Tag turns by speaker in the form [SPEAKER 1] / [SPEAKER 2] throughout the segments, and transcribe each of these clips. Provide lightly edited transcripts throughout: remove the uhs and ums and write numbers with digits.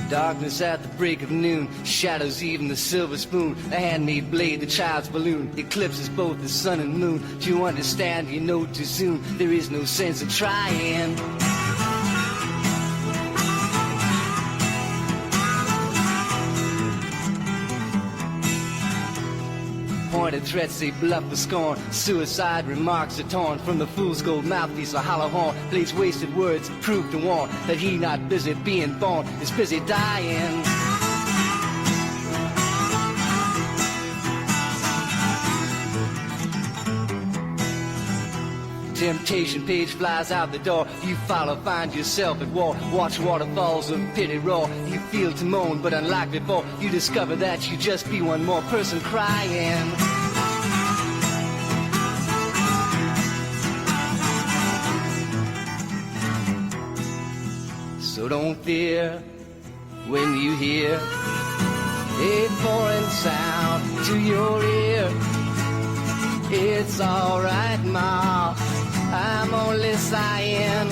[SPEAKER 1] Darkness at the break of noon, shadows even the silver spoon, a handmade blade, the child's balloon, eclipses both the sun and moon. Do you understand? You know too soon, there is no sense in trying. Pointed threats they bluff with scorn, suicide remarks are torn from the fool's gold mouthpiece, a hollow horn plays wasted words, prove to warn that he not busy being born is busy dying. Temptation page flies out the door. You follow, find yourself at war. Watch waterfalls of pity roar. You feel to moan, but unlike before, you discover that you just be one more person crying. So don't fear when you hear a foreign sound to your ear. It's alright, Ma, I'm only sighing.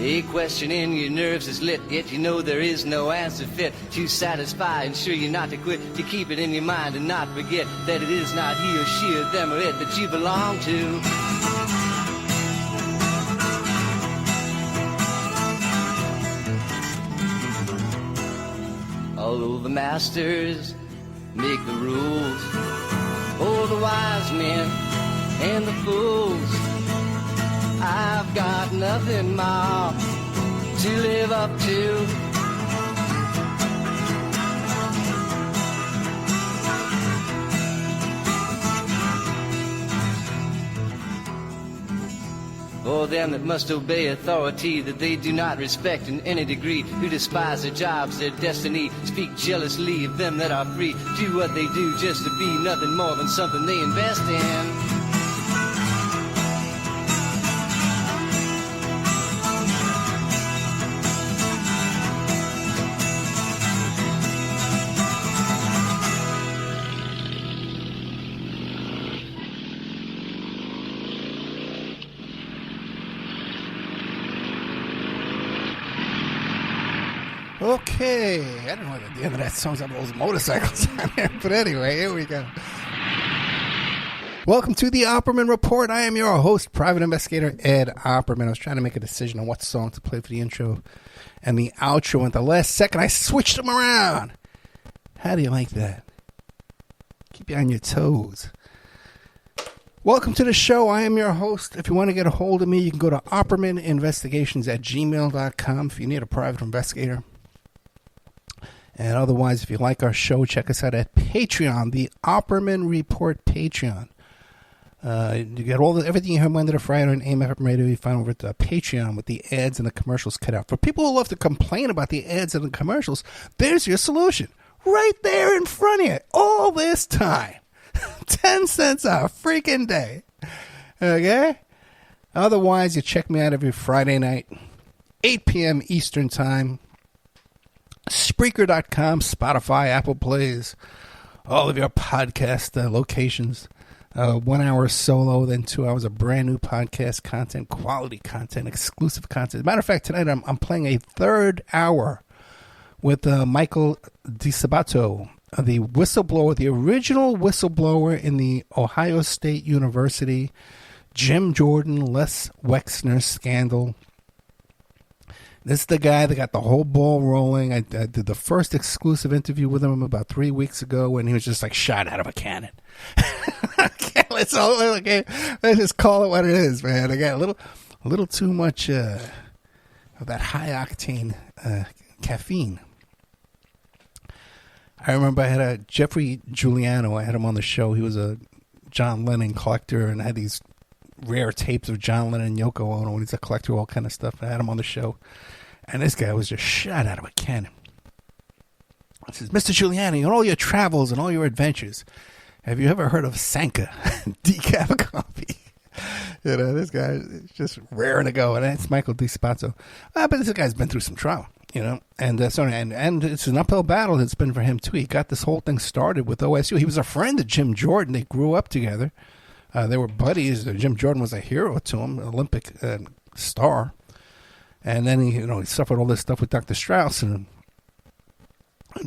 [SPEAKER 1] A question in your nerves is lit, yet you know there is no answer fit to satisfy, ensure you not to quit, to keep it in your mind and not forget that it is not he or she or them or it that you belong to. Although the masters make the rules, oh, the wise men and the fools, I've got nothing more to live up to. For them that must obey authority that they do not respect in any degree, who despise their jobs, their destiny, speak jealously of them that are free, do what they do just to be nothing more than something they invest in.
[SPEAKER 2] Okay, I don't know what the end of that song's about those motorcycles on there, but anyway, here we go. Welcome to the Opperman Report. I am your host, Private Investigator Ed Opperman. I was trying to make a decision on what song to play for the intro and the outro. At the last second, I switched them around. How do you like that? Keep you on your toes. Welcome to the show. I am your host. If you want to get a hold of me, you can go to oppermaninvestigations@gmail.com if you need a private investigator. And otherwise, if you like our show, check us out at Patreon, the Opperman Report Patreon. You get everything you hear Monday to Friday on AM FM radio. You find over at the Patreon with the ads and the commercials cut out. For people who love to complain about the ads and the commercials, there's your solution. Right there in front of you. All this time. 10 cents a freaking day. Okay? Otherwise, you check me out every Friday night, 8 p.m. Eastern Time. Spreaker.com, Spotify, Apple Plays, all of your podcast locations. 1 hour solo, then 2 hours of brand new podcast content, quality content, exclusive content. As a matter of fact, tonight I'm playing a third hour with Michael DiSabato, the whistleblower, the original whistleblower in the Ohio State University Jim Jordan, Les Wexner scandal. This is the guy that got the whole ball rolling. I did the first exclusive interview with him about 3 weeks ago when he was just like shot out of a cannon. Okay, let's just call it what it is, man. I got a little too much of that high octane caffeine. I remember I had a Jeffrey Giuliano. I had him on the show. He was a John Lennon collector and had these rare tapes of John Lennon and Yoko Ono, and he's a collector of all kind of stuff. I had him on the show, and this guy was just shot out of a cannon. He says, Mr. Giuliani, on all your travels and all your adventures, Have you ever heard of Sanka decaf coffee? This guy is just raring to go, and it's Michael DiSpato. But this guy's been through some trauma, and and it's an uphill battle. It's been for him too. He got this whole thing started with OSU. He was a friend of Jim Jordan. They grew up together. They were buddies. Jim Jordan was a hero to him, Olympic star. And then he suffered all this stuff with Dr. Strauss and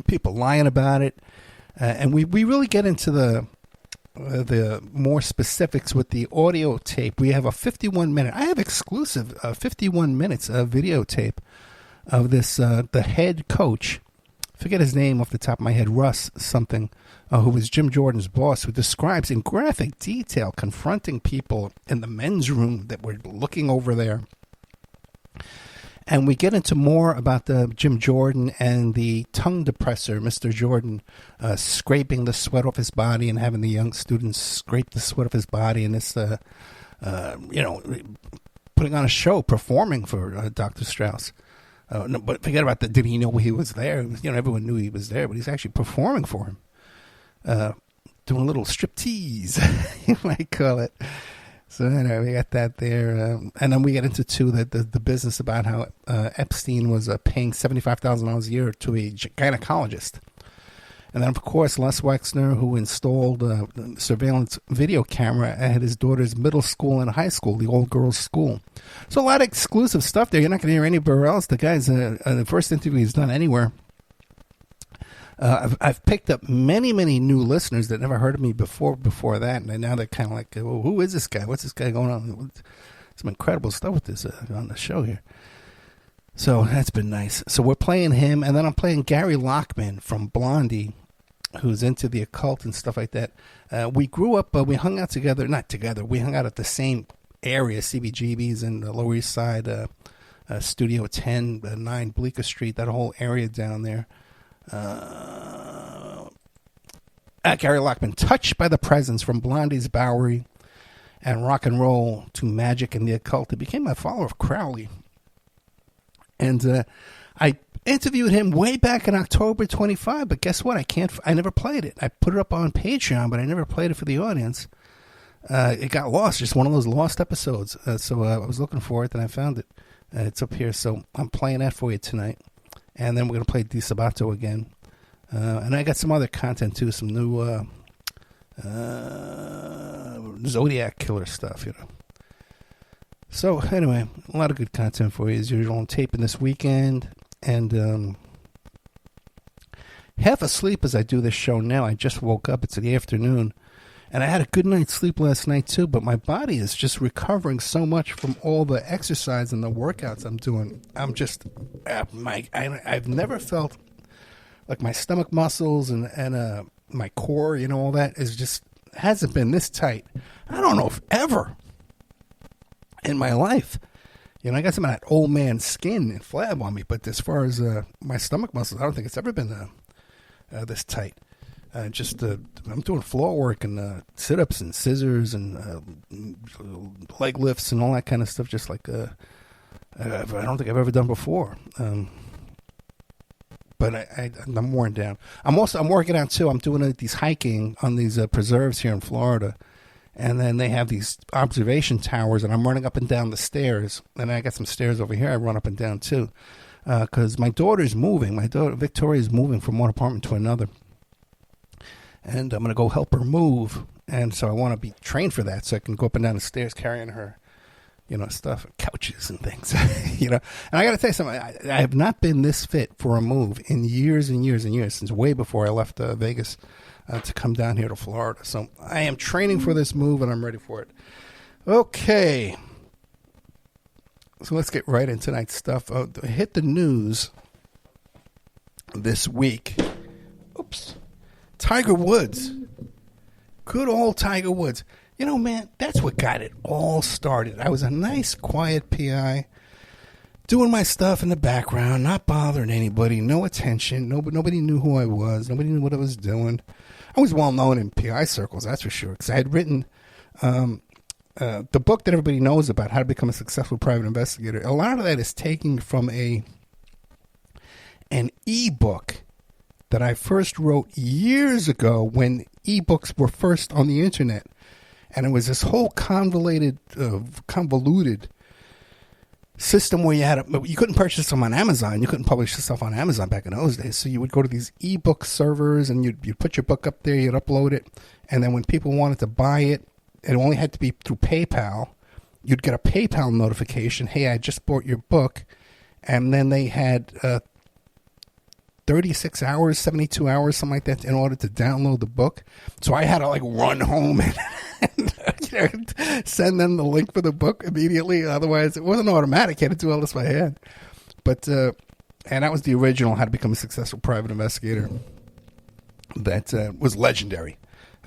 [SPEAKER 2] people lying about it. And we really get into the more specifics with the audio tape. We have a 51-minute. I have exclusive 51 minutes of videotape of this the head coach. Forget his name off the top of my head. Russ something, who was Jim Jordan's boss, who describes in graphic detail confronting people in the men's room that were looking over there. And we get into more about the Jim Jordan and the tongue depressor, Mr. Jordan, scraping the sweat off his body and having the young students scrape the sweat off his body, and this, putting on a show, performing for Dr. Strauss. No, but forget about that. Did he know he was there? Everyone knew he was there, but he's actually performing for him, doing a little striptease, you might call it. So anyway, we got that there, and then we get into the business about how Epstein was paying $75,000 a year to a gynecologist, and then of course Les Wexner, who installed a surveillance video camera at his daughter's middle school and high school, the all girls school. So a lot of exclusive stuff there. You're not going to hear anywhere else. The guy's the first interview he's done anywhere. I've picked up many new listeners that never heard of me before that, and now they're kind of like, well, who is this guy? What's this guy going on? Some incredible stuff with this on the show here. So that's been nice. So we're playing him, and then I'm playing Gary Lockman from Blondie, who's into the occult and stuff like that. We grew up, we hung out together, not together, we hung out at the same area, CBGB's in the Lower East Side, Studio 10, 9 Bleecker Street, that whole area down there. Gary Lockman, touched by the presence from Blondie's Bowery and rock and roll to magic and the occult. He became a follower of Crowley. And I interviewed him way back in October 25, but guess what? I never played it. I put it up on Patreon, but I never played it for the audience. It got lost, just one of those lost episodes. So I was looking for it, and I found it. It's up here, so I'm playing that for you tonight. And then we're going to play DiSabato again. And I got some other content, too. Some new Zodiac Killer stuff, So, anyway, a lot of good content for you as usual. I'm taping this weekend. And half asleep as I do this show now. I just woke up. It's in the afternoon. And I had a good night's sleep last night, too. But my body is just recovering so much from all the exercise and the workouts I'm doing. I'm just, I've never felt like my stomach muscles and my core, all that is just, hasn't been this tight. I don't know if ever in my life. I got some of that old man skin and flab on me. But as far as my stomach muscles, I don't think it's ever been this tight. I'm doing floor work and sit-ups and scissors and leg lifts and all that kind of stuff, just like I don't think I've ever done before. But I'm worn down. I'm working out too. I'm doing these hiking on these preserves here in Florida, and then they have these observation towers, and I'm running up and down the stairs. And I got some stairs over here I run up and down too, because my daughter's moving. My daughter Victoria's moving from one apartment to another. And I'm going to go help her move. And so I want to be trained for that so I can go up and down the stairs carrying her, stuff, couches and things, And I got to tell you something. I have not been this fit for a move in years and years and years, since way before I left Vegas to come down here to Florida. So I am training for this move, and I'm ready for it. Okay. So let's get right into tonight's stuff. Hit the news this week. Oops. Tiger Woods. Good old Tiger Woods. Man, that's what got it all started. I was a nice, quiet PI, doing my stuff in the background, not bothering anybody, no attention. Nobody knew who I was. Nobody knew what I was doing. I was well known in PI circles, that's for sure, because I had written the book that everybody knows about, How to Become a Successful Private Investigator. A lot of that is taken from an e-book that I first wrote years ago when ebooks were first on the internet. And it was this whole convoluted system where you couldn't purchase them on Amazon. You couldn't publish stuff on Amazon back in those days. So you would go to these ebook servers and you'd put your book up there, you'd upload it. And then when people wanted to buy it, it only had to be through PayPal. You'd get a PayPal notification, hey, I just bought your book. And then they had 36 hours, 72 hours, something like that, in order to download the book. So I had to run home and send them the link for the book immediately. Otherwise, it wasn't automatic. You had to do all this by hand. But, and that was the original How to Become a Successful Private Investigator. That was legendary.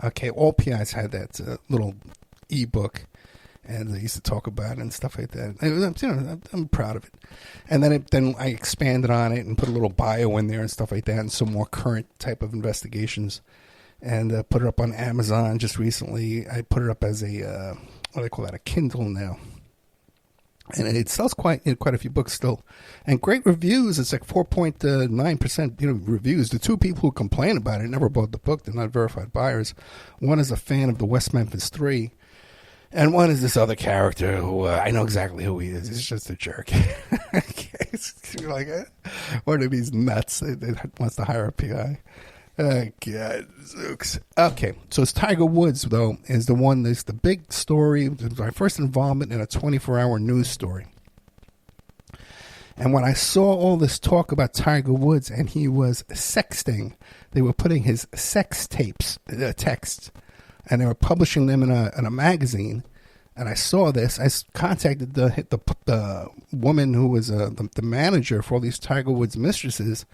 [SPEAKER 2] Okay, all PIs had that little ebook. And they used to talk about it and stuff like that. And, I'm proud of it. And then I expanded on it and put a little bio in there and stuff like that, and some more current type of investigations, and put it up on Amazon just recently. I put it up as a what do they call that? A Kindle now, and it sells quite a few books still, and great reviews. It's 4.9% reviews. The two people who complain about it never bought the book. They're not verified buyers. One is a fan of the West Memphis 3. And one is this other character who I know exactly who he is. He's just a jerk. You're like, what are these nuts that wants to hire a PI? God, zooks. Okay, so it's Tiger Woods, though, is the one that's the big story. It was my first involvement in a 24-hour news story. And when I saw all this talk about Tiger Woods and he was sexting, they were putting his sex tapes, texts, and they were publishing them in a magazine. And I saw this. I contacted the woman who was the manager for all these Tiger Woods mistresses,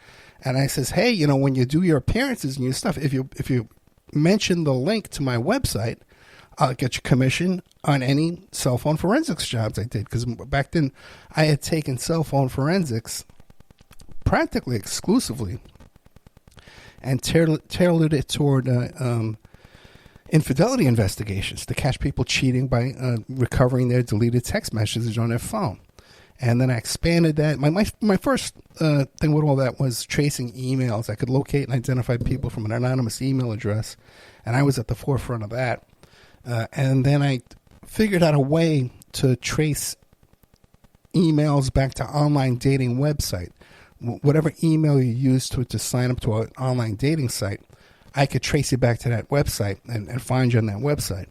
[SPEAKER 2] and I says, hey, when you do your appearances and your stuff, if you mention the link to my website, I'll get you commission on any cell phone forensics jobs I did. Because back then, I had taken cell phone forensics practically exclusively and tailored it toward infidelity investigations to catch people cheating by recovering their deleted text messages on their phone. And then I expanded that. My first thing with all that was tracing emails. I could locate and identify people from an anonymous email address, and I was at the forefront of that. And then I figured out a way to trace emails back to online dating website. Whatever email you use to sign up to an online dating site, I could trace you back to that website and find you on that website.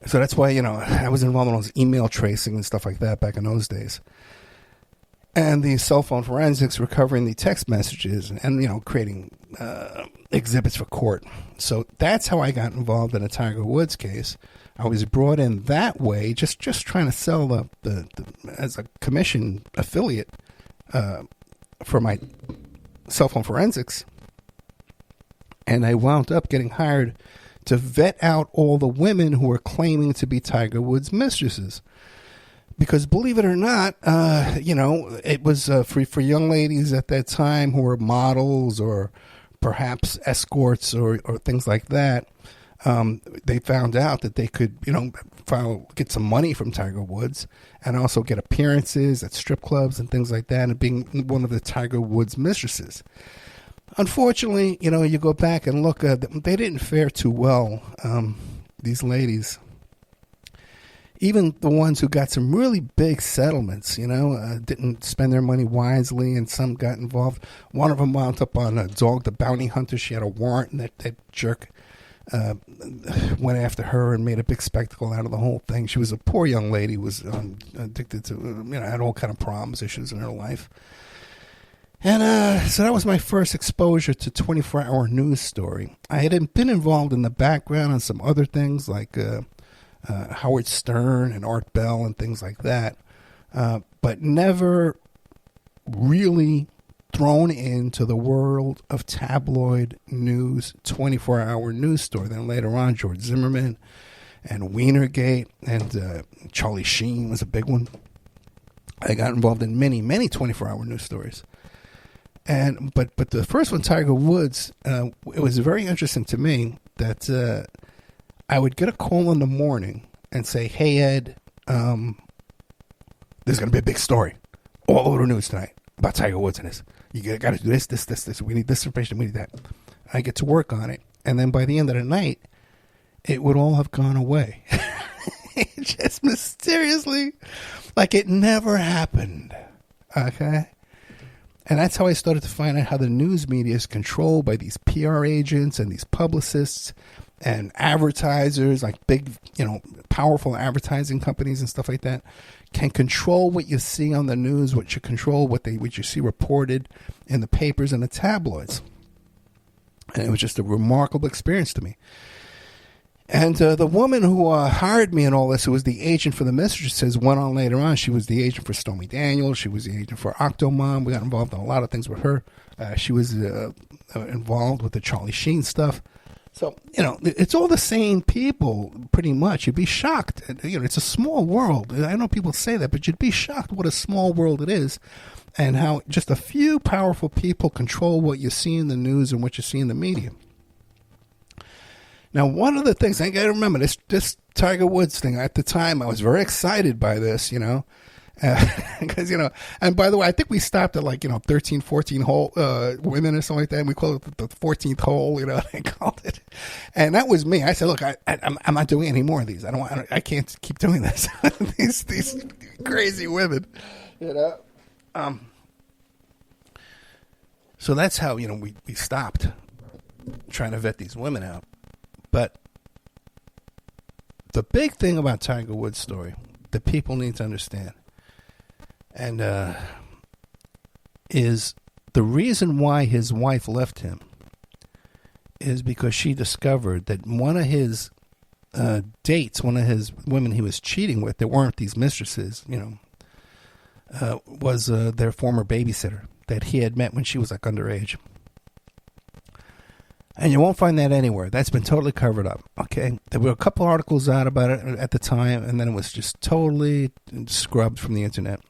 [SPEAKER 2] So that's why, I was involved in all this email tracing and stuff like that back in those days. And the cell phone forensics, recovering the text messages and creating exhibits for court. So that's how I got involved in a Tiger Woods case. I was brought in that way, just trying to sell the as a commission affiliate for my cell phone forensics. And I wound up getting hired to vet out all the women who were claiming to be Tiger Woods mistresses. Because believe it or not, it was for young ladies at that time who were models or perhaps escorts or things like that. They found out that they could, get some money from Tiger Woods and also get appearances at strip clubs and things like that, and being one of the Tiger Woods mistresses. Unfortunately, you go back and look, they didn't fare too well, these ladies. Even the ones who got some really big settlements, didn't spend their money wisely, and some got involved. One of them wound up on Dog the Bounty Hunter. She had a warrant, and that jerk went after her and made a big spectacle out of the whole thing. She was a poor young lady, was addicted to, had all kind of problems, issues in her life. And so that was my first exposure to 24-hour news story. I had been involved in the background on some other things like Howard Stern and Art Bell and things like that, but never really thrown into the world of tabloid news, 24-hour news story. Then later on, George Zimmerman and Wienergate and Charlie Sheen was a big one. I got involved in many, many 24-hour news stories. But the first one, Tiger Woods, it was very interesting to me that I would get a call in the morning and say, hey, Ed, there's going to be a big story all over the news tonight about Tiger Woods and his You got to do this. We need this information. We need that. I get to work on it. And then by the end of the night, it would all have gone away. Just mysteriously, like it never happened. Okay? And that's how I started to find out how the news media is controlled by these PR agents and these publicists and advertisers, like big, powerful advertising companies and stuff like that, can control what you see on the news, what you see reported in the papers and the tabloids. And it was just a remarkable experience to me. And the woman who hired me and all this, who was the agent for the mistresses, went on later on. She was the agent for Stormy Daniels. She was the agent for Octomom. We got involved in a lot of things with her. She was involved with the Charlie Sheen stuff. So, it's all the same people, pretty much. You'd be shocked. It's a small world. I know people say that, but you'd be shocked what a small world it is and how just a few powerful people control what you see in the news and what you see in the media. Now, one of the things, I got to remember, this Tiger Woods thing, at the time, I was very excited by this, because, and by the way, I think we stopped at 13, 14 hole women or something like that, and we called it the 14th hole, they called it. And that was me. I said, look, I'm not doing any more of these. I can't keep doing this. these crazy women, So that's how, we stopped trying to vet these women out. But the big thing about Tiger Woods' story that people need to understand and is the reason why his wife left him is because she discovered that one of his dates, one of his women he was cheating with, that weren't these mistresses, was their former babysitter that he had met when she was underage. And you won't find that anywhere. That's been totally covered up, okay? There were a couple articles out about it at the time, and then it was just totally scrubbed from the internet.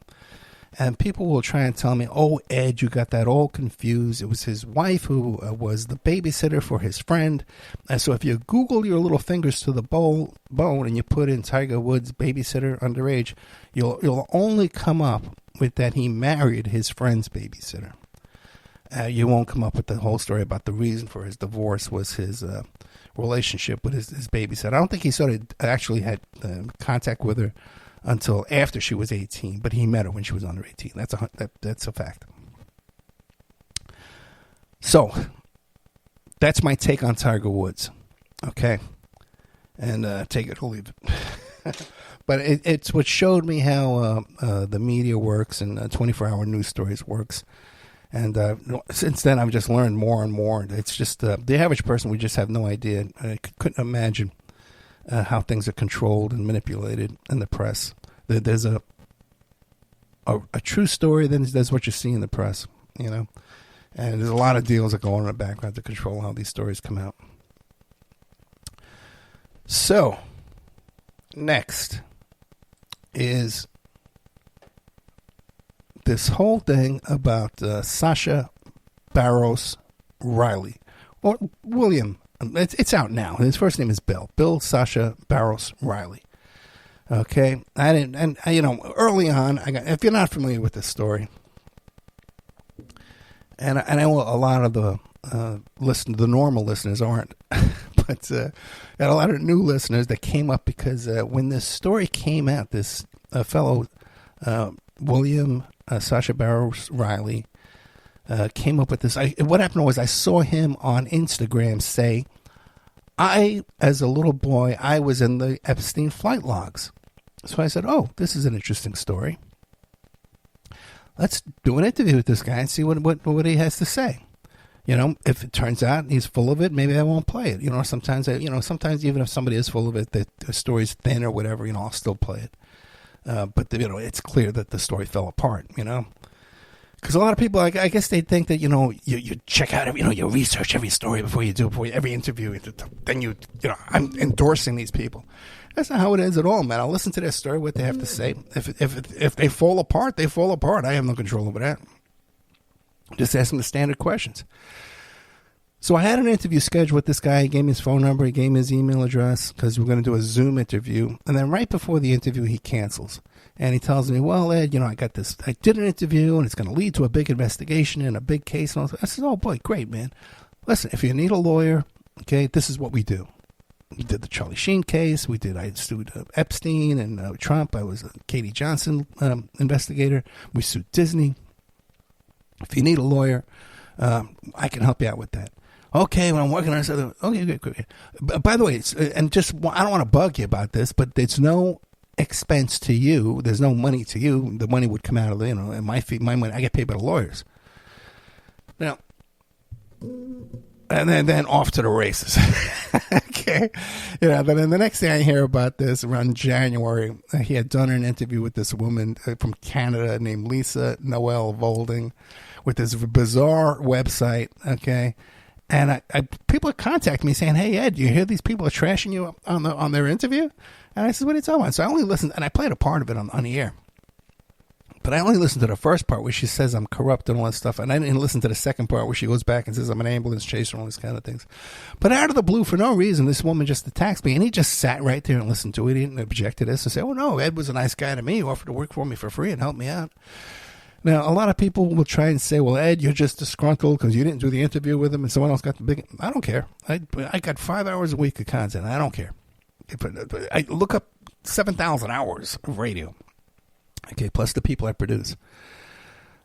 [SPEAKER 2] And people will try and tell me, oh, Ed, you got that all confused. It was his wife who was the babysitter for his friend. And so if you Google your little fingers to the bone and you put in Tiger Woods babysitter underage, you'll only come up with that he married his friend's babysitter. You won't come up with the whole story about the reason for his divorce was his relationship with his babysitter. I don't think he actually had contact with her until after she was 18, but he met her when she was under 18. That's a fact. So that's my take on Tiger Woods. Okay, and take it or leave it. But it's what showed me how the media works and 24-hour news stories works. And since then, I've just learned more and more. It's just the average person, we just have no idea. I couldn't imagine how things are controlled and manipulated in the press. There's a true story, then there's what you see in the press, And there's a lot of deals that go on in the background to control how these stories come out. So, next is this whole thing about Sascha Barros Riley, or William. It's out now. His first name is Bill Sascha Barros Riley. Okay, early on, if you're not familiar with this story, and I know a lot of the the normal listeners aren't, but got a lot of new listeners that came up because when this story came out, this fellow William Sascha Barros Riley came up with this. What happened was I saw him on Instagram say, as a little boy, I was in the Epstein flight logs. So I said, oh, this is an interesting story. Let's do an interview with this guy and see what he has to say. If it turns out he's full of it, maybe I won't play it. Sometimes even if somebody is full of it, the story's thin or whatever, I'll still play it. But it's clear that the story fell apart, because a lot of people, I guess they think that you check out you research every story before every interview, then I'm endorsing these people. That's not how it is at all, man. I'll listen to their story, what they have to say. If they fall apart, they fall apart. I have no control over that. Just ask them the standard questions. So I had an interview scheduled with this guy. He gave me his phone number. He gave me his email address because we're going to do a Zoom interview. And then right before the interview, he cancels. And he tells me, well, Ed, I got this. I did an interview, and it's going to lead to a big investigation and a big case. And all that. I said, oh, boy, great, man. Listen, if you need a lawyer, okay, this is what we do. We did the Charlie Sheen case. I sued Epstein and Trump. I was a Katie Johnson investigator. We sued Disney. If you need a lawyer, I can help you out with that. Okay, when I'm working on this, okay, good. By the way, I don't want to bug you about this, but it's no expense to you. There's no money to you. The money would come out of and my fee, my money. I get paid by the lawyers. Now, and then off to the races. Okay, then the next thing I hear about this around January, he had done an interview with this woman from Canada named Lisa Noel Volding, with this bizarre website. Okay. And people contact me saying, hey, Ed, you hear these people are trashing you on their interview? And I said, what are you talking about? So I only listened, and I played a part of it on the air. But I only listened to the first part where she says I'm corrupt and all that stuff. And I didn't listen to the second part where she goes back and says I'm an ambulance chaser and all these kind of things. But out of the blue, for no reason, this woman just attacks me. And he just sat right there and listened to it. He didn't object to this and say, oh, no, Ed was a nice guy to me. He offered to work for me for free and help me out. Now, a lot of people will try and say, well, Ed, you're just disgruntled because you didn't do the interview with him and someone else got the big... I don't care. I got 5 hours a week of content. I don't care. I look up 7,000 hours of radio. Okay, plus the people I produce.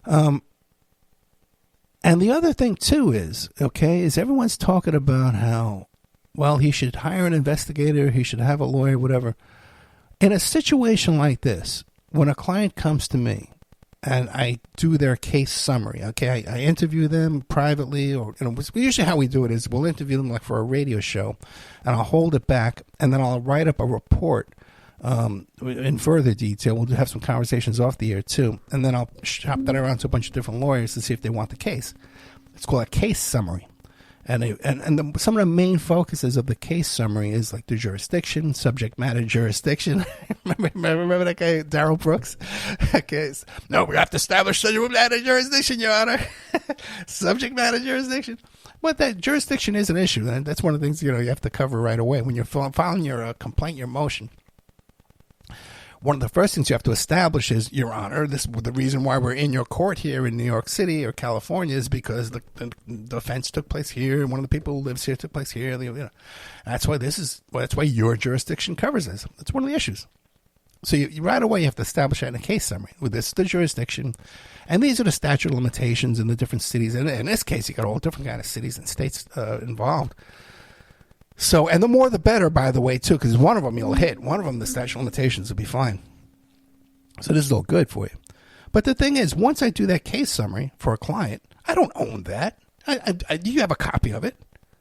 [SPEAKER 2] And the other thing, too, is everyone's talking about how, well, he should hire an investigator, he should have a lawyer, whatever. In a situation like this, when a client comes to me, and I do their case summary. Okay, I interview them privately, or usually how we do it is we'll interview them like for a radio show, and I'll hold it back, and then I'll write up a report in further detail. We'll have some conversations off the air too, and then I'll shop that around to a bunch of different lawyers to see if they want the case. It's called a case summary. Some of the main focuses of the case summary is like the jurisdiction, subject matter jurisdiction. remember that guy, Darrell Brooks? Okay. No, we have to establish subject matter jurisdiction, Your Honor. Subject matter jurisdiction. But that jurisdiction is an issue. That's one of the things you have to cover right away when you're filing your complaint, your motion. One of the first things you have to establish is, Your Honor, the reason why we're in your court here in New York City or California is because the offense took place here, and one of the people who lives here took place here. That's why your jurisdiction covers this. That's one of the issues. So you right away you have to establish that in a case summary. With this, the jurisdiction, and these are the statute of limitations in the different cities. And in this case, you got all different kind of cities and states involved. So, and the more the better, by the way, too, because one of them you'll hit. One of them, the statute of limitations will be fine. So this is all good for you. But the thing is, once I do that case summary for a client, I don't own that. You have a copy of it.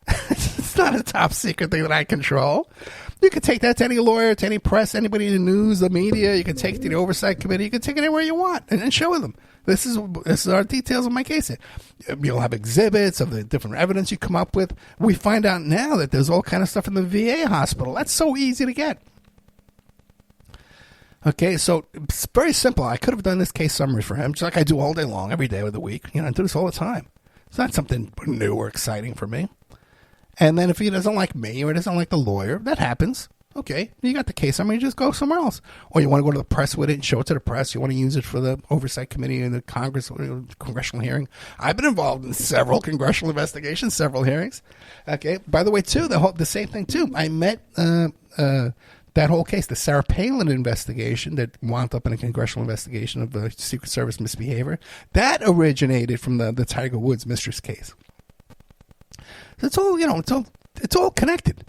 [SPEAKER 2] It's not a top secret thing that I control. You can take that to any lawyer, to any press, anybody in the news, the media. You can take it to the oversight committee. You can take it anywhere you want and show them. This is our details of my case. You'll have exhibits of the different evidence you come up with. We find out now that there's all kind of stuff in the VA hospital. That's so easy to get. Okay, so it's very simple. I could have done this case summary for him, just like I do all day long, every day of the week. I do this all the time. It's not something new or exciting for me. And then if he doesn't like me or doesn't like the lawyer, that happens. Okay, you got the case summary, just go somewhere else. Or you want to go to the press with it and show it to the press. You want to use it for the oversight committee and the congressional hearing. I've been involved in several congressional investigations, several hearings. Okay, by the way, too, the same thing, too. I met that whole case, the Sarah Palin investigation that wound up in a congressional investigation of the Secret Service misbehavior. That originated from the Tiger Woods mistress case. So it's all, it's all connected.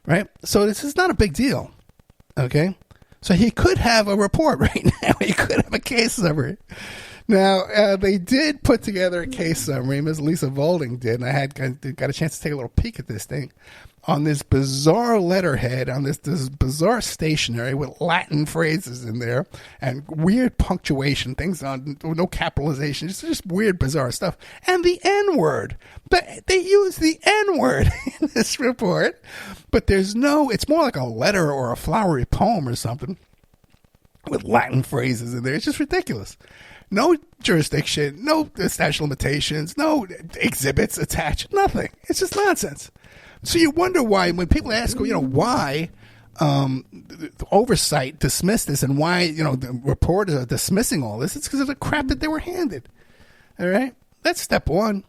[SPEAKER 2] Right? So this is not a big deal. Okay? So he could have a report right now. He could have a case summary. Now, they did put together a case summary. Ms. Lisa Volding did, and I got a chance to take a little peek at this thing. On this bizarre letterhead, on this bizarre stationery with Latin phrases in there and weird punctuation, things on no capitalization, just weird, bizarre stuff. And the N-word. But they use the N-word in this report. But it's more like a letter or a flowery poem or something with Latin phrases in there. It's just ridiculous. No jurisdiction, no statute of limitations, no exhibits attached, nothing. It's just nonsense. So you wonder why, when people ask, why the oversight dismissed this and why, the reporters are dismissing all this, it's because of the crap that they were handed. All right? That's step one.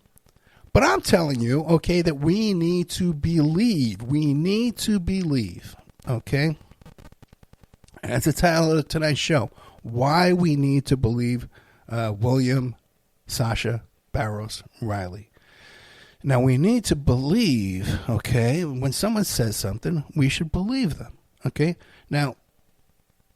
[SPEAKER 2] But I'm telling you, okay, that we need to believe. We need to believe, okay? That's the title of tonight's show. Why we need to believe William Sascha Barrows Riley. Now, we need to believe, okay, when someone says something, we should believe them, okay? Now,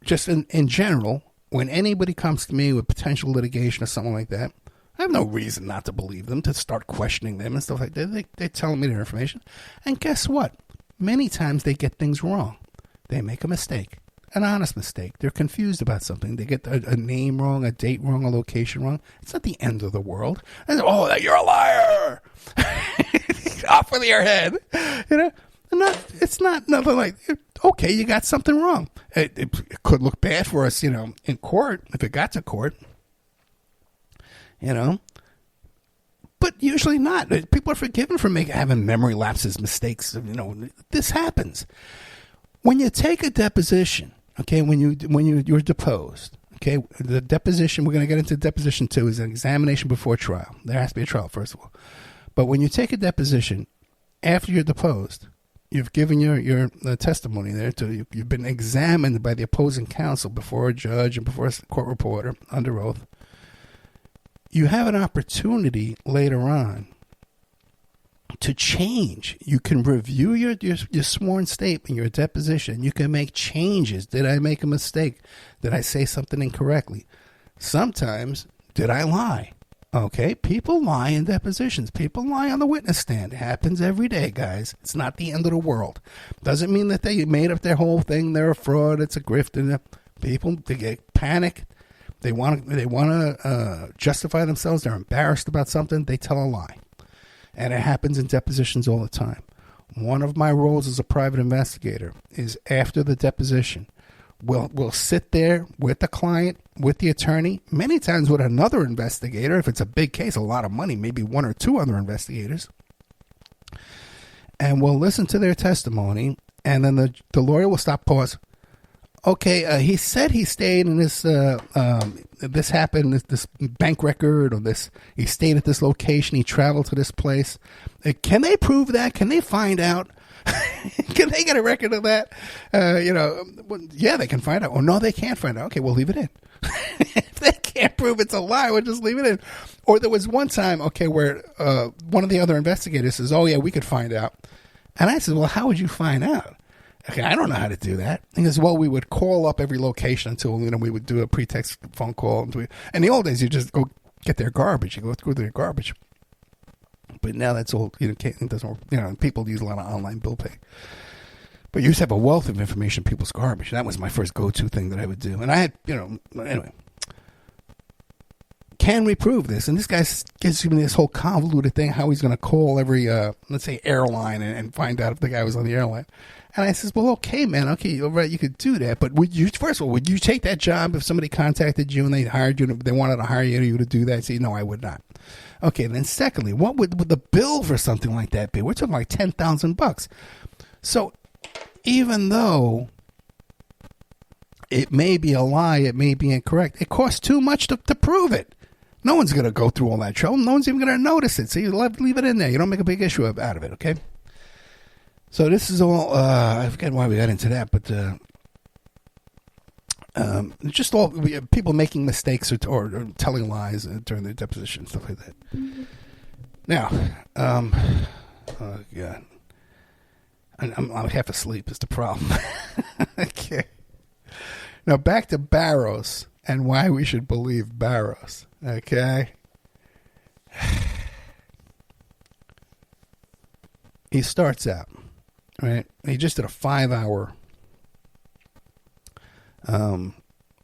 [SPEAKER 2] just in general, when anybody comes to me with potential litigation or something like that, I have no reason not to believe them, to start questioning them and stuff like that. They're telling me their information. And guess what? Many times they get things wrong. They make a mistake, an honest mistake. They're confused about something. They get a name wrong, a date wrong, a location wrong. It's not the end of the world. And, oh, you're a liar. Off with your head. It's not nothing like, okay, you got something wrong. It could look bad for us, in court, if it got to court. But usually not. People are forgiven for having memory lapses, mistakes. This happens. When you take a deposition, okay, when you're deposed, okay, the deposition, we're going to get into deposition 2, is an examination before trial. There has to be a trial, first of all. But when you take a deposition, after you're deposed, you've given your testimony there. You've been examined by the opposing counsel before a judge and before a court reporter under oath. You have an opportunity later on to change. You can review your sworn statement, your deposition. You can make changes. Did I make a mistake? Did I say something incorrectly? Sometimes, did I lie? Okay, people lie in depositions. People lie on the witness stand. It happens every day, guys. It's not the end of the world. Doesn't mean that they made up their whole thing. They're a fraud. It's a grift. And people, they get panicked. They want to justify themselves. They're embarrassed about something. They tell a lie. And it happens in depositions all the time. One of my roles as a private investigator is after the deposition, we'll sit there with the client, with the attorney, many times with another investigator. If it's a big case, a lot of money, maybe one or two other investigators. And we'll listen to their testimony, and then the lawyer will stop, pause. Okay, he said he stayed in this, this happened, this bank record, or this, he stayed at this location, he traveled to this place. Can they prove that? Can they find out? Can they get a record of that? Yeah, they can find out. Oh, no, they can't find out. Okay, we'll leave it in. If they can't prove it's a lie, we'll just leave it in. Or there was one time, okay, where one of the other investigators says, oh, yeah, we could find out. And I said, well, how would you find out? Okay, I don't know how to do that. He goes, well, we would call up every location until, we would do a pretext phone call. In the old days, you just go get their garbage. You go through their garbage. But now that's all, it doesn't, people use a lot of online bill pay. But you used to have a wealth of information, people's garbage. That was my first go-to thing that I would do. And I had, anyway. Can we prove this? And this guy gives me this whole convoluted thing, how he's going to call every, let's say, airline and find out if the guy was on the airline. And I says, well, okay, man, okay, all right, you could do that. But first of all, would you take that job if somebody contacted you and they hired you, they wanted to hire you to do that? Say, no, I would not. Okay, then secondly, what would the bill for something like that be? We're talking like $10,000. So even though it may be a lie, it may be incorrect, it costs too much to prove it. No one's going to go through all that trouble. No one's even going to notice it. So you leave it in there. You don't make a big issue out of it, okay? So this is all, I forget why we got into that, but just all people making mistakes or telling lies during their deposition, stuff like that. Now, oh God, I'm half asleep is the problem. Okay. Now back to Barrows and why we should believe Barrows. Okay. He starts out, right? He just did a 5-hour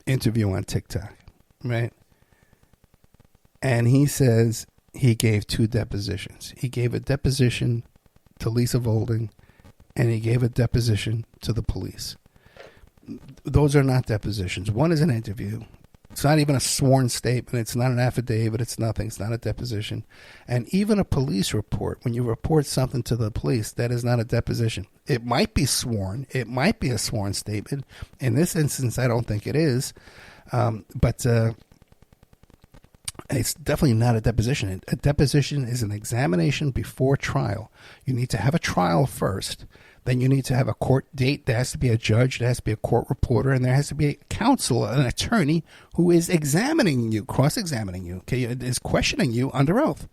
[SPEAKER 2] interview on TikTok, right? And he says he gave 2 depositions. He gave a deposition to Lisa Volding, and he gave a deposition to the police. Those are not depositions. One is an interview. It's not even a sworn statement. It's not an affidavit. It's nothing. It's not a deposition. And even a police report, when you report something to the police, that is not a deposition. It might be sworn. It might be a sworn statement. In this instance, I don't think it is. But it's definitely not a deposition. A deposition is an examination before trial. You need to have a trial first. Then you need to have a court date. There has to be a judge. There has to be a court reporter. And there has to be a counsel, an attorney who is examining you, cross-examining you, okay, is questioning you under oath.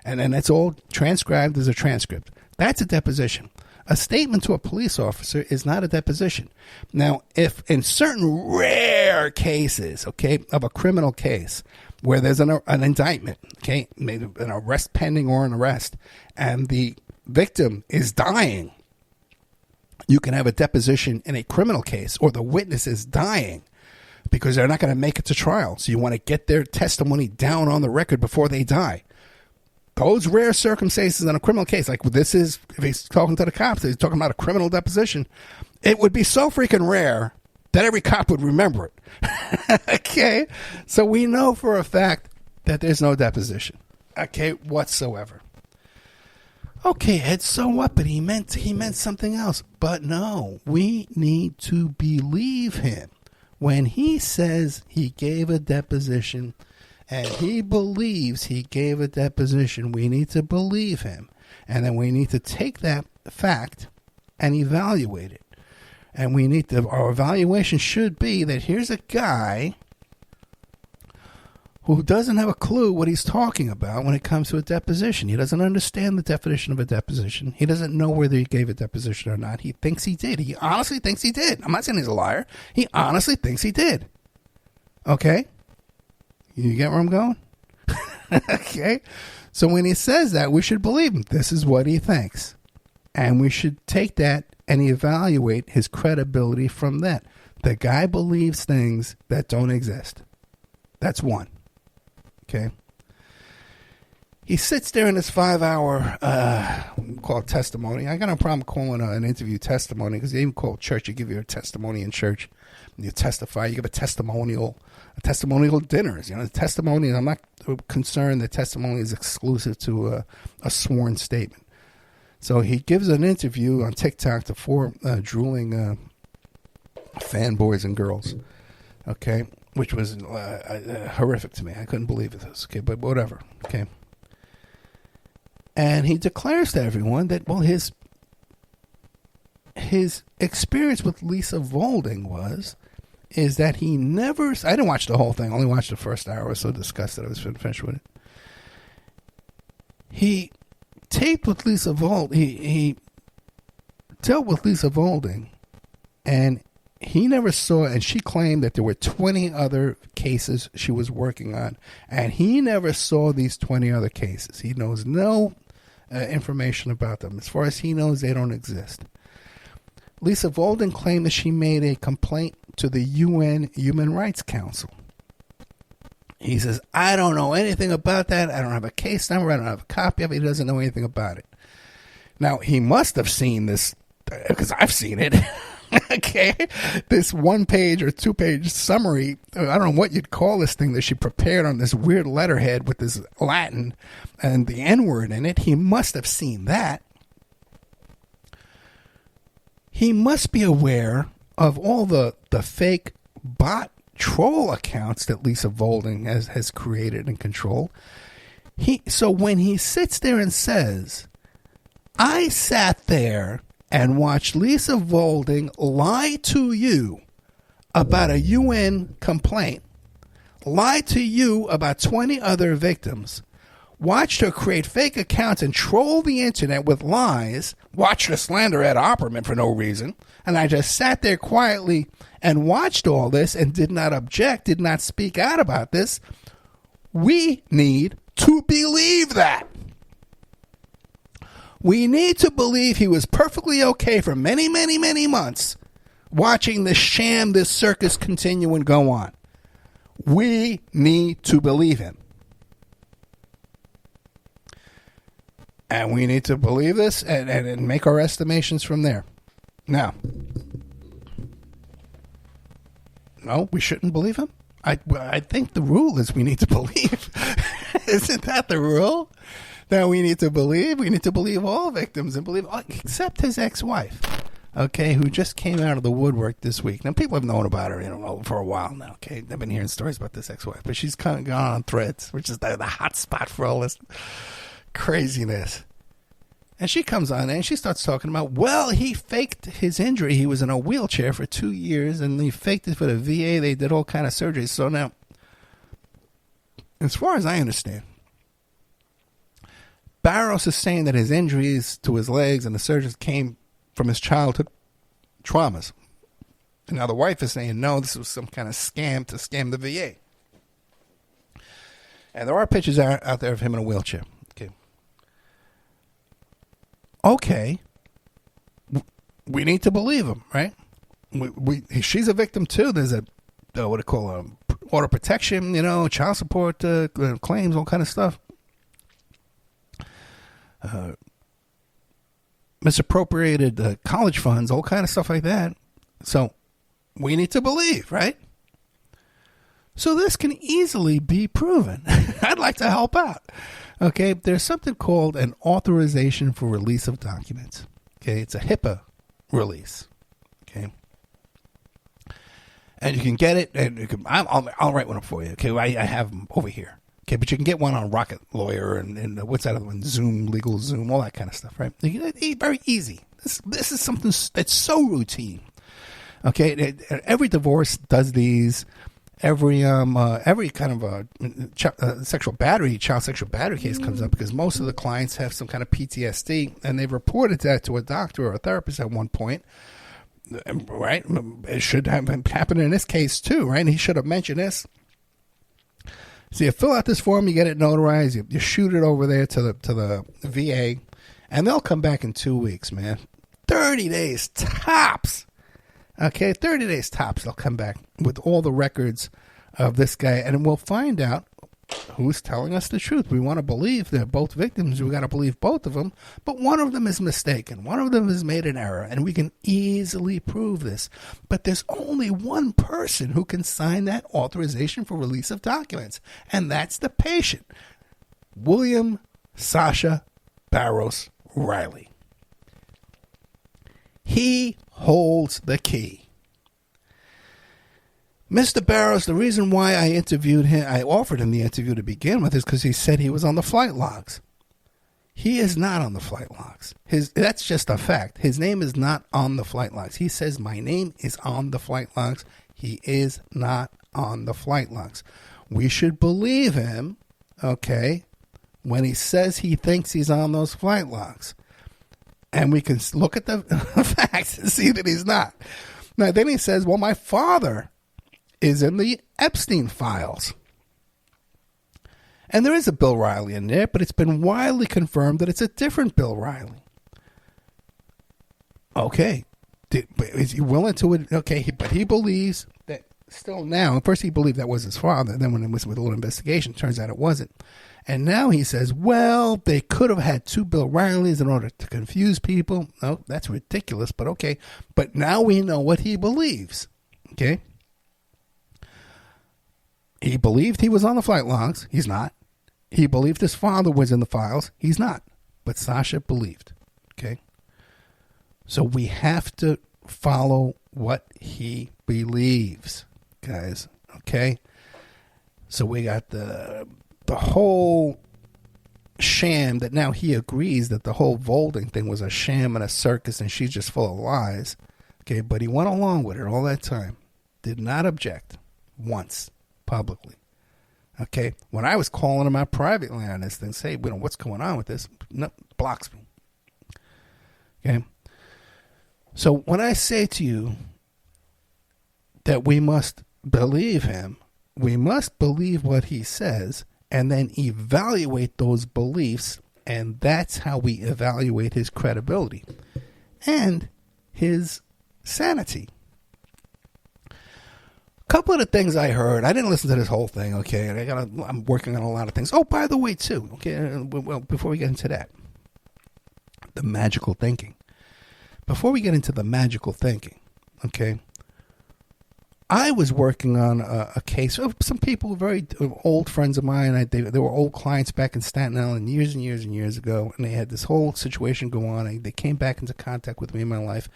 [SPEAKER 2] And then it's all transcribed as a transcript. That's a deposition. A statement to a police officer is not a deposition. Now, if in certain rare cases, okay, of a criminal case where there's an indictment, okay, maybe an arrest pending or an arrest, and the victim is dying, you can have a deposition in a criminal case, or the witness is dying because they're not going to make it to trial. So you want to get their testimony down on the record before they die. Those rare circumstances in a criminal case, like this is, if he's talking to the cops, he's talking about a criminal deposition, it would be so freaking rare that every cop would remember it. Okay? So we know for a fact that there's no deposition, okay, whatsoever. Okay, Ed, so what? But he meant something else. But no, we need to believe him. When he says he gave a deposition and he believes he gave a deposition, we need to believe him. And then we need to take that fact and evaluate it. And we need to, our evaluation should be that here's a guy who doesn't have a clue what he's talking about when it comes to a deposition. He doesn't understand the definition of a deposition. He doesn't know whether he gave a deposition or not. He thinks he did. He honestly thinks he did. I'm not saying he's a liar. He honestly thinks he did. Okay? You get where I'm going? Okay? So when he says that, we should believe him. This is what he thinks. And we should take that and evaluate his credibility from that. The guy believes things that don't exist. That's one. Okay. He sits there in this 5-hour, call it testimony. I got no problem calling an interview testimony because they even call church. You give your testimony in church. You testify. You give a testimonial dinners. You know, the testimony. I'm not concerned that testimony is exclusive to a sworn statement. So he gives an interview on TikTok to 4 drooling fanboys and girls. Okay. Which was horrific to me. I couldn't believe it. Okay, but whatever. Okay. And he declares to everyone that, well, his experience with Lisa Volding is that he never, I didn't watch the whole thing. I only watched the first hour. I was so disgusted I was finished with it. He taped with Lisa Volding. He dealt with Lisa Volding, and he never saw, and she claimed that there were 20 other cases she was working on, and he never saw these 20 other cases. He knows no information about them. As far as he knows, they don't exist. Lisa Volding claimed that she made a complaint to the UN Human Rights Council. He says, I don't know anything about that. I don't have a case number. I don't have a copy of it. He doesn't know anything about it. Now, he must have seen this, because I've seen it. Okay, this 1-page or 2-page summary, I don't know what you'd call this thing that she prepared on this weird letterhead with this Latin and the N-word in it. He must have seen that. He must be aware of all the fake bot troll accounts that Lisa Volding has created and controlled. So when he sits there and says, I sat there and watch Lisa Volding lie to you about a UN complaint, lie to you about 20 other victims, watched her create fake accounts and troll the internet with lies, watched her slander Ed Opperman for no reason, and I just sat there quietly and watched all this and did not object, did not speak out about this. We need to believe that. We need to believe he was perfectly okay for many, many, many months watching this sham, this circus continue and go on. We need to believe him. And we need to believe this and make our estimations from there. Now, no, we shouldn't believe him? I think the rule is we need to believe. Isn't that the rule? That we need to believe? We need to believe all victims and believe, except his ex-wife, okay, who just came out of the woodwork this week. Now, people have known about her, for a while now, okay? I've been hearing stories about this ex-wife, but she's kind of gone on Threads, which is the hot spot for all this craziness. And she comes on and she starts talking about, well, he faked his injury. He was in a wheelchair for 2 years, and he faked it for the VA. They did all kind of surgeries. So now, as far as I understand, Barros is saying that his injuries to his legs and the surgeries came from his childhood traumas. And now the wife is saying, no, this was some kind of scam to scam the VA. And there are pictures out there of him in a wheelchair. Okay, we need to believe him, right? She's a victim too. There's a what do you call order protection, child support claims, all kind of stuff. Misappropriated college funds, all kind of stuff like that. So we need to believe, right? So this can easily be proven. I'd like to help out. Okay, there's something called an authorization for release of documents. Okay, it's a HIPAA release. Okay, and you can get it, and you can, I'll write one up for you. Okay, I have them over here. Okay, but you can get one on Rocket Lawyer and what's that other one? Zoom, Legal Zoom, all that kind of stuff, right? Very easy. This is something that's so routine. Okay, every divorce does these. Every kind of child sexual battery case comes up because most of the clients have some kind of PTSD, and they've reported that to a doctor or a therapist at one point, right? It should have happened in this case too, right? And he should have mentioned this. So you fill out this form, you get it notarized, you shoot it over there to the VA, and they'll come back in 2 weeks, man. 30 days tops. Okay, 30 days tops, they'll come back with all the records of this guy, and we'll find out who's telling us the truth. We want to believe they're both victims. We got to believe both of them, but one of them is mistaken. One of them has made an error, and we can easily prove this. But there's only one person who can sign that authorization for release of documents, and that's the patient, William Sascha Barros Riley. He holds the key. Mr. Barros, the reason why I interviewed him, I offered him the interview to begin with, is because he said he was on the flight logs. He is not on the flight logs. That's just a fact. His name is not on the flight logs. He says, my name is on the flight logs. He is not on the flight logs. We should believe him, okay, when he says he thinks he's on those flight logs. And we can look at the facts and see that he's not. Now, then he says, well, my father is in the Epstein files. And there is a Bill Riley in there, but it's been widely confirmed that it's a different Bill Riley. Okay. Is he willing to? Okay, but he believes that still now. At first he believed that was his father. Then when it was with a little investigation, it turns out it wasn't. And now he says, well, they could have had two Bill Rileys in order to confuse people. No, that's ridiculous, but okay. But now we know what he believes. Okay? He believed he was on the flight logs. He's not. He believed his father was in the files. He's not. But Sascha believed. Okay? So we have to follow what he believes, guys. Okay? So we got the whole sham that now he agrees that the whole Volding thing was a sham and a circus and she's just full of lies. Okay, but he went along with it all that time. Did not object once publicly. Okay, when I was calling him out privately on this thing, say, what's going on with this? No, blocks me. Okay, so when I say to you that we must believe him, we must believe what he says and then evaluate those beliefs, and that's how we evaluate his credibility and his sanity. A couple of the things I heard, I didn't listen to this whole thing, okay, and I'm working on a lot of things. Oh, by the way, too, okay, well, before we get into that, the magical thinking. Before we get into the magical thinking, okay, I was working on a case of some people, very old friends of mine. They were old clients back in Staten Island years and years and years ago, and they had this whole situation go on. They came back into contact with me in my life.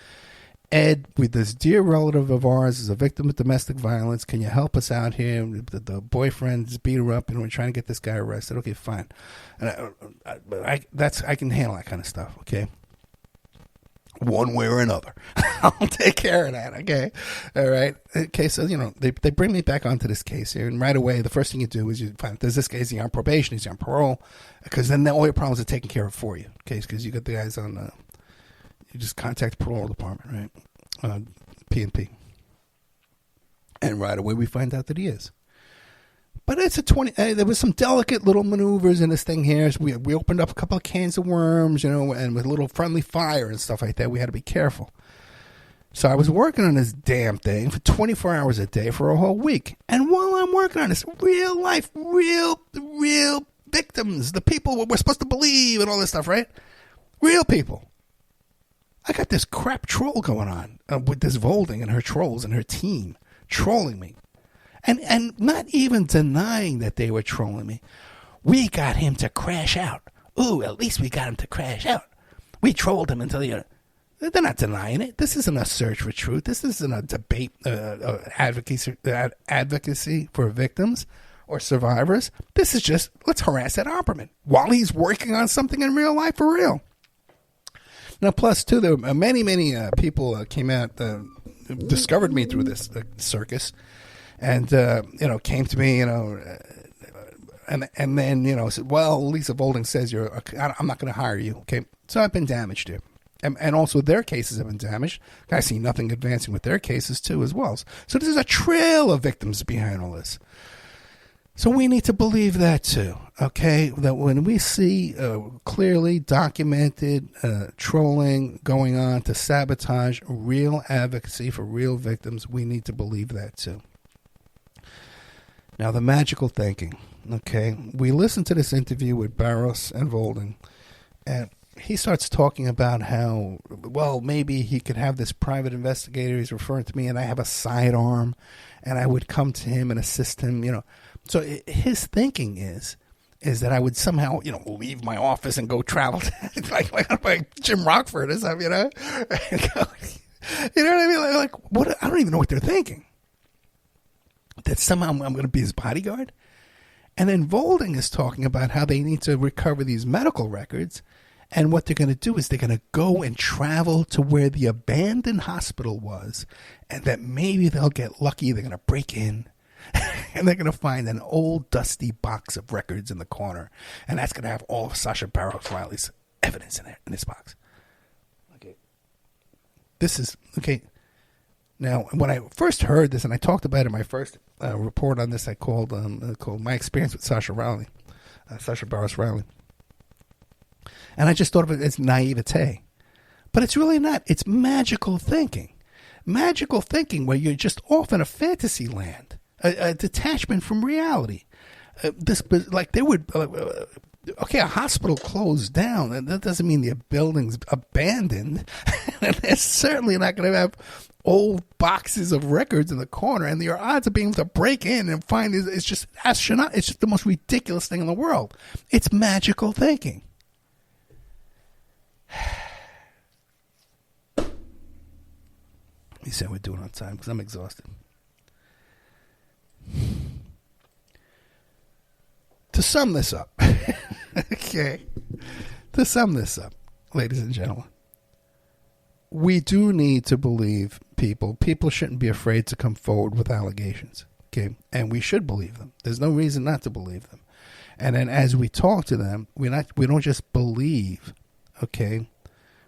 [SPEAKER 2] Ed, with this dear relative of ours, is a victim of domestic violence. Can you help us out here? The boyfriend just beat her up, and we're trying to get this guy arrested. Okay, fine. And I can handle that kind of stuff. Okay. One way or another, I'll take care of that. Okay, all right. Okay, so they bring me back onto this case here, and right away the first thing you do is you find, does this guy, is he on probation? Is he on parole? Because then all your problems are taken care of for you. Okay, because you got the guys on. You just contact the parole department, right? P&P, and right away we find out that he is. But it's there was some delicate little maneuvers in this thing here. So we opened up a couple of cans of worms, and with a little friendly fire and stuff like that. We had to be careful. So I was working on this damn thing for 24 hours a day for a whole week. And while I'm working on this, real life, real victims, the people we're supposed to believe and all this stuff, right? Real people. I got this crap troll going on with this Volding and her trolls and her team trolling me. And not even denying that they were trolling me. We got him to crash out. Ooh, at least we got him to crash out. We trolled him until they're not denying it. This isn't a search for truth. This isn't a debate, advocacy for victims or survivors. This is just, let's harass that Opperman while he's working on something in real life for real. Now, plus, too, there were many people came out, discovered me through this circus. And, came to me, and then, said, well, Lisa Volding says I'm not going to hire you. Okay. So I've been damaged here. And also their cases have been damaged. I see nothing advancing with their cases too, as well. So there's a trail of victims behind all this. So we need to believe that too. Okay. That when we see clearly documented trolling going on to sabotage real advocacy for real victims, we need to believe that too. Now, the magical thinking, okay? We listened to this interview with Barros and Volding, and he starts talking about how, well, maybe he could have this private investigator. He's referring to me, and I have a sidearm, and I would come to him and assist him, So his thinking is that I would somehow, leave my office and go travel like Jim Rockford or something, and go, you know what I mean? Like what? I don't even know what they're thinking. That somehow I'm going to be his bodyguard. And then Volding is talking about how they need to recover these medical records. And what they're going to do is they're going to go and travel to where the abandoned hospital was. And that maybe they'll get lucky. They're going to break in. And they're going to find an old dusty box of records in the corner. And that's going to have all of Sascha Barros Riley's evidence in there, in this box. Okay. This is, okay. Now, when I first heard this, and I talked about it in my first report on this, I called My Experience with Sascha Barros Riley. And I just thought of it as naivete. But it's really not. It's magical thinking. Magical thinking where you're just off in a fantasy land, a detachment from reality. Okay, a hospital closed down, and that doesn't mean the building's abandoned. And they're certainly not going to have old boxes of records in the corner, and your odds of being able to break in and find it's just astronaut. It's just the most ridiculous thing in the world. It's magical thinking. Let me see how we're doing on time, because I'm exhausted. To sum this up, okay, ladies and gentlemen, we do need to believe people. People shouldn't be afraid to come forward with allegations, okay, and we should believe them. There's no reason not to believe them. And then as we talk to them, we don't just believe, okay,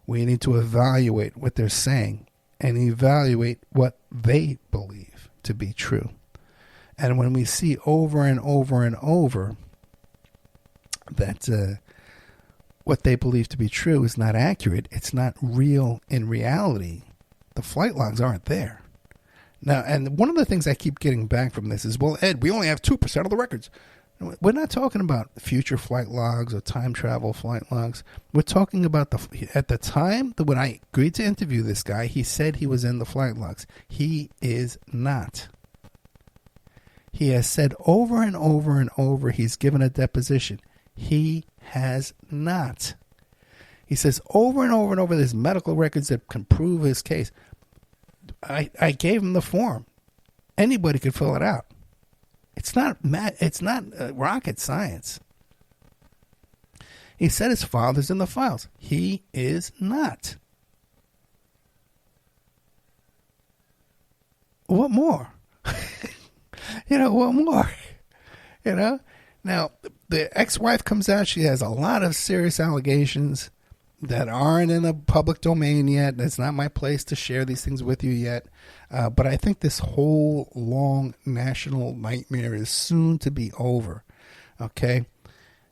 [SPEAKER 2] we need to evaluate what they're saying and evaluate what they believe to be true. And when we see over and over and over that what they believe to be true is not accurate, it's not real in reality, the flight logs aren't there. Now, and one of the things I keep getting back from this is, well, Ed, we only have 2% of the records. We're not talking about future flight logs or time travel flight logs. We're talking about at the time when I agreed to interview this guy, he said he was in the flight logs. He is not. He has said over and over and over he's given a deposition. He has not. He says over and over and over there's medical records that can prove his case. I gave him the form. Anybody could fill it out. It's not rocket science. He said his father's in the files. He is not. What more? What more? Now, the ex-wife comes out. She has a lot of serious allegations that aren't in the public domain yet. It's not my place to share these things with you yet. But I think this whole long national nightmare is soon to be over. Okay?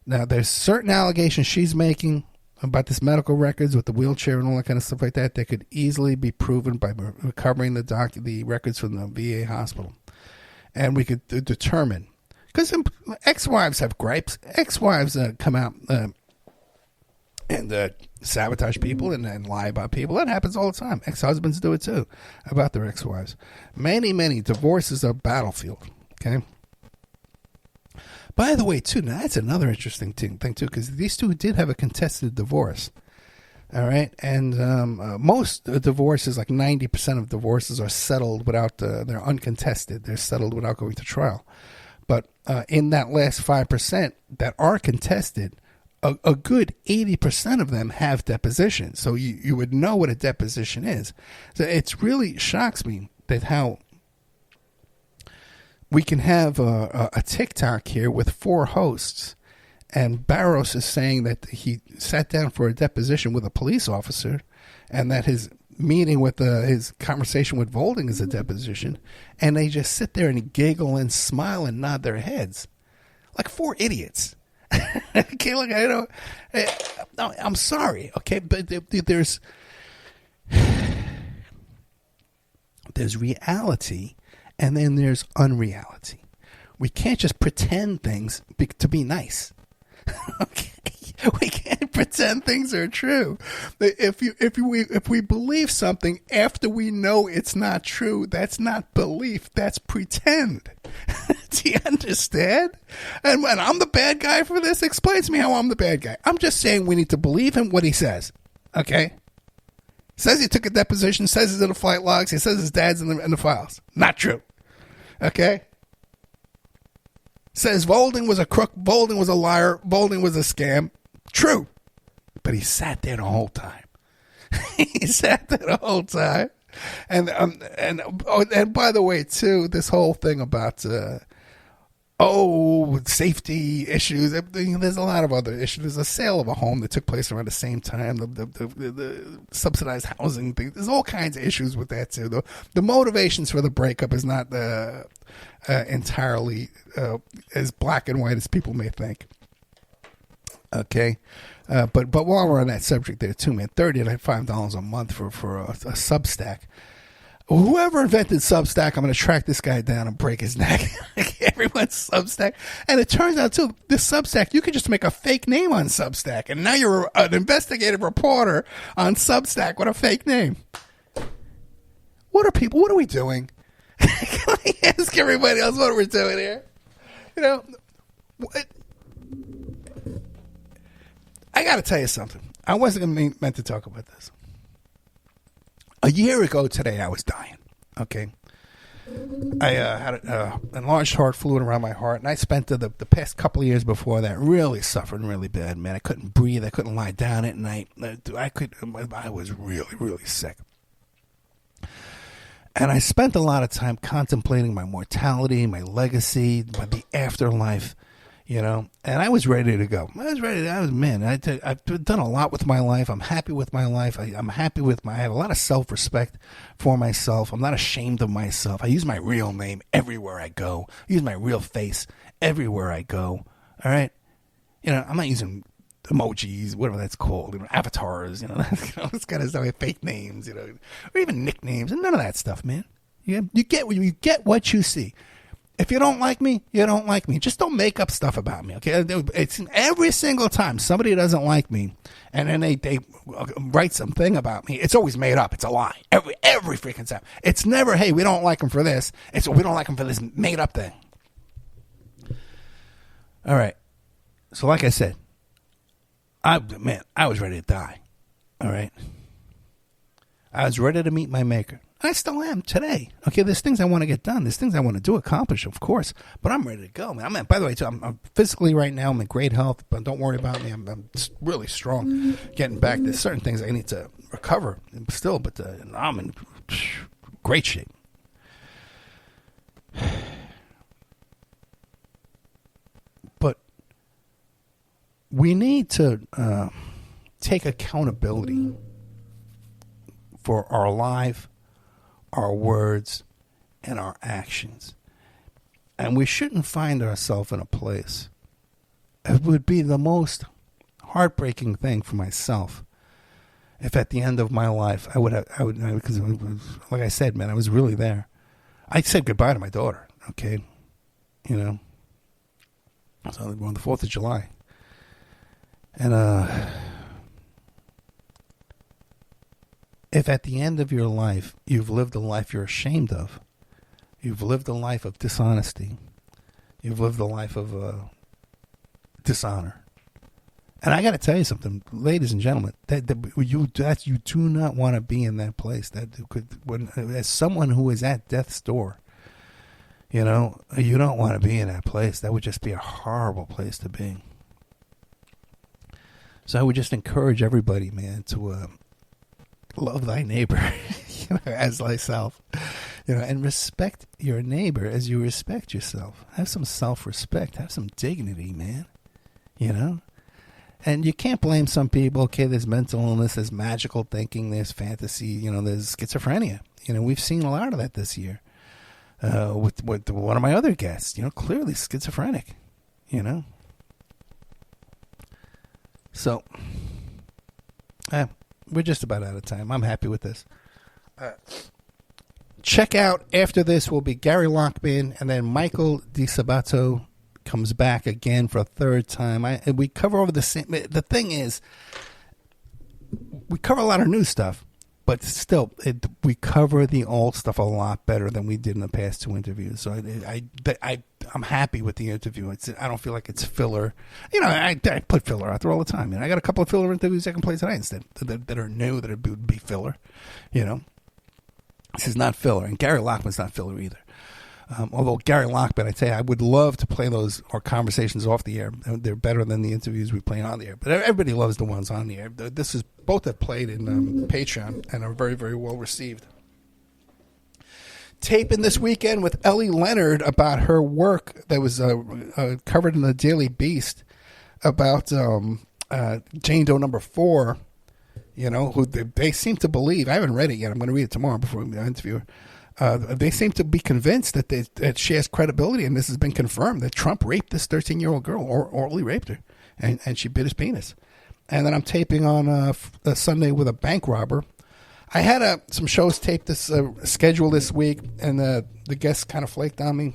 [SPEAKER 2] Now, there's certain allegations she's making about this medical records with the wheelchair and all that kind of stuff like that could easily be proven by recovering the records from the VA hospital. And we could determine. Because ex-wives have gripes. Ex-wives come out and sabotage people and lie about people. That happens all the time. Ex-husbands do it too about their ex-wives. Many, many divorces are battlefield. Okay? By the way, too, now that's another interesting thing too, because these two did have a contested divorce. All right? And most divorces, like 90% of divorces, are settled without, they're uncontested. They're settled without going to trial. But in that last 5% that are contested, a good 80% of them have depositions. So you would know what a deposition is. So it really shocks me that how we can have a TikTok here with 4 hosts, and Barros is saying that he sat down for a deposition with a police officer, and that his meeting with his conversation with Volding is a deposition, and they just sit there and giggle and smile and nod their heads like 4 idiots. Okay, look, I'm sorry, okay, but there's reality, and then there's unreality. We can't just pretend things to be nice. Okay, we can't pretend things are true. If we believe something after we know it's not true, that's not belief. That's pretend. Do you understand? And when I'm the bad guy for this, explain to me how I'm the bad guy. I'm just saying we need to believe him what he says. Okay. Says he took a deposition, says he's in the flight logs, he says his dad's in the files. Not true. Okay? Says Volding was a crook, Volding was a liar, Volding was a scam. True. But he sat there the whole time. He sat there the whole time. And by the way, too, this whole thing about safety issues. There's a lot of other issues. There's a sale of a home that took place around the same time. The subsidized housing thing. There's all kinds of issues with that too. The motivations for the breakup is not entirely as black and white as people may think. Okay, but while we're on that subject there too, man, $35 a month for a Substack. Whoever invented Substack, I'm going to track this guy down and break his neck. Everyone's Substack. And it turns out, too, this Substack, you could just make a fake name on Substack. And now you're an investigative reporter on Substack with a fake name. What are we doing? Can I ask everybody else what we're doing here? I got to tell you something. I wasn't meant to talk about this. A year ago today, I was dying, okay? I had an enlarged heart fluid around my heart, and I spent the past couple of years before that really suffering really bad, man. I couldn't breathe. I couldn't lie down at night. I was really, really sick. And I spent a lot of time contemplating my mortality, my legacy, the afterlife, and I was ready to go. I've done a lot with my life. I'm happy with my life. I have a lot of self-respect for myself. I'm not ashamed of myself. I use my real name everywhere I go. I use my real face everywhere I go. All right? I'm not using emojis, whatever that's called, avatars, this kind of stuff, fake names, or even nicknames, and none of that stuff, man. You get what you see. If you don't like me, you don't like me. Just don't make up stuff about me, okay? It's every single time somebody doesn't like me, and then they write something about me, it's always made up. It's a lie. Every freaking time. It's never, hey, we don't like him for this. It's we don't like him for this made up thing. All right. So like I said, I was ready to die. All right. I was ready to meet my maker. I still am today. Okay, there's things I want to get done. There's things I want to do, accomplish, of course. But I'm ready to go, man. By the way, too, I'm physically right now, I'm in great health, but don't worry about me. I'm really strong. Getting back, there's certain things I need to recover still, but I'm in great shape. But we need to take accountability for our life, our words, and our actions. And we shouldn't find ourselves in a place. It would be the most heartbreaking thing for myself if at the end of my life I would, because like I said, man, I was really there. I said goodbye to my daughter, okay? You know? So on the 4th of July. And, if at the end of your life you've lived a life you're ashamed of, you've lived a life of dishonesty, you've lived a life of dishonor. And I got to tell you something, ladies and gentlemen, that you do not want to be in that place. As someone who is at death's door, you know, you don't want to be in that place. That would just be a horrible place to be. So I would just encourage everybody, man, to love thy neighbor as thyself, you know, and respect your neighbor as you respect yourself. Have some self-respect. Have some dignity, man, you know. And you can't blame some people. Okay, there's mental illness, there's magical thinking, there's fantasy, you know, there's schizophrenia. You know, we've seen a lot of that this year with one of my other guests, you know, clearly schizophrenic, you know. So, we're just about out of time. I'm happy with this. Check out, after this will be Gary Lockman, and then Michael DiSabato comes back again for a third time. We cover over the same. The thing is, we cover a lot of new stuff, but still, we cover the old stuff a lot better than we did in the past two interviews. So I'm happy with the interview. I don't feel like it's filler. You know, I put filler out there all the time. And I got a couple of filler interviews I can play tonight instead that are new, that would be filler. You know, this is not filler, and Gary Lockman's not filler either. Although Gary Lockman, I tell you, I would love to play our conversations off the air. They're better than the interviews we play on the air. But everybody loves the ones on the air. This is both have played in Patreon and are very, very well received. Taping this weekend with Ellie Leonard about her work that was covered in the Daily Beast about Jane Doe number 4. You know, who they seem to believe. I haven't read it yet. I'm going to read it tomorrow before we interview her. They seem to be convinced that she has credibility, and this has been confirmed, that Trump raped this 13-year-old girl, or orally raped her, and she bit his penis. And then I'm taping on a Sunday with a bank robber. I had some shows taped this schedule this week, and the guests kind of flaked on me.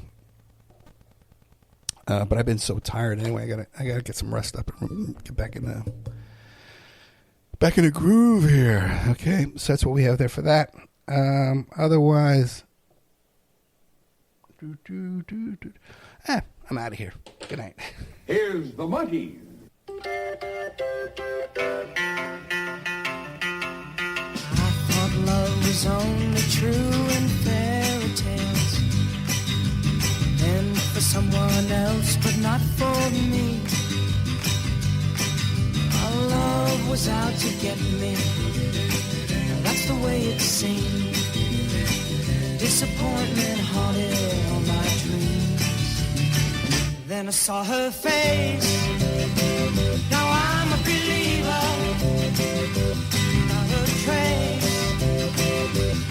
[SPEAKER 2] But I've been so tired anyway. I gotta get some rest up and get back in the groove here. Okay, so that's what we have there for that. Otherwise, I'm out of here. Good night.
[SPEAKER 3] Here's the monkeys.
[SPEAKER 1] I thought love was only true in fairy tales, and for someone else, but not for me. Our love was out to get me. That's the way it seemed. Disappointment haunted all my dreams. Then I saw her face. Now I'm a believer. Not a trace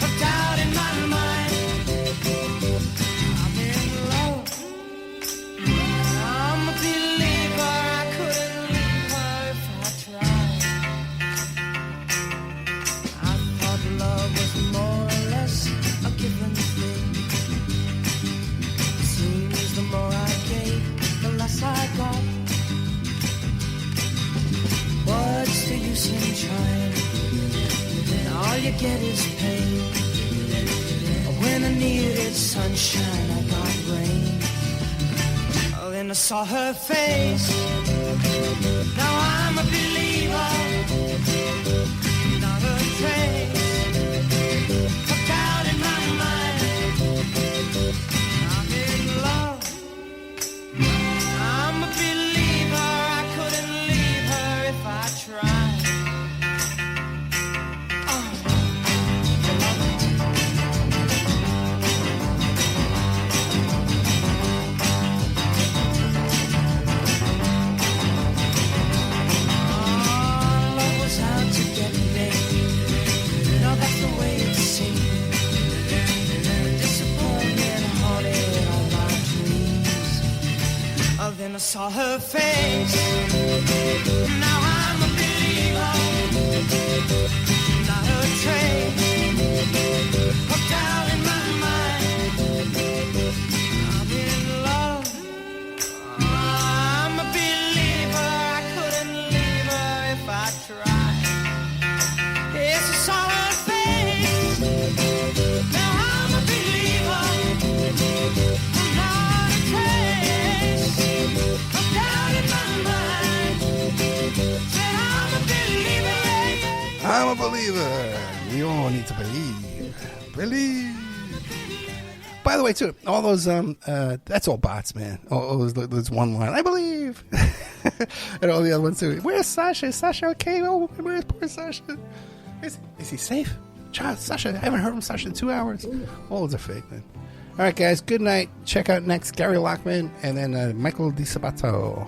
[SPEAKER 1] of doubt in my mind. I'm in love. I'm a believer. I couldn't leave her if I tried. Love was more or less a given thing. It seems the more I gave, the less I got. What's the use in trying? And all you get is pain. When I needed sunshine, I got rain. then I saw her face. Now I'm a believer, not a trace of doubt in my mind. I'm in love. I'm a believer. I couldn't leave her if I tried. Then I saw her face. Now I'm a believer, not a trace of doubt in my mind. I'm in love. I'm a believer. I couldn't leave her if I tried. Yes, I saw her face. Now I'm a believer, not a trace.
[SPEAKER 2] I'm a believer. We all need to believe. Believe. By the way, too, all those that's all bots, man. All those one line, I believe, and all the other ones too. Where's Sasha? Is Sasha okay? Oh, where's poor Sasha? Is he safe? Child, Sasha, I haven't heard from Sasha in 2 hours. All those are fake, man. All right, guys. Good night. Check out next Gary Lockman and then Michael DiSabato.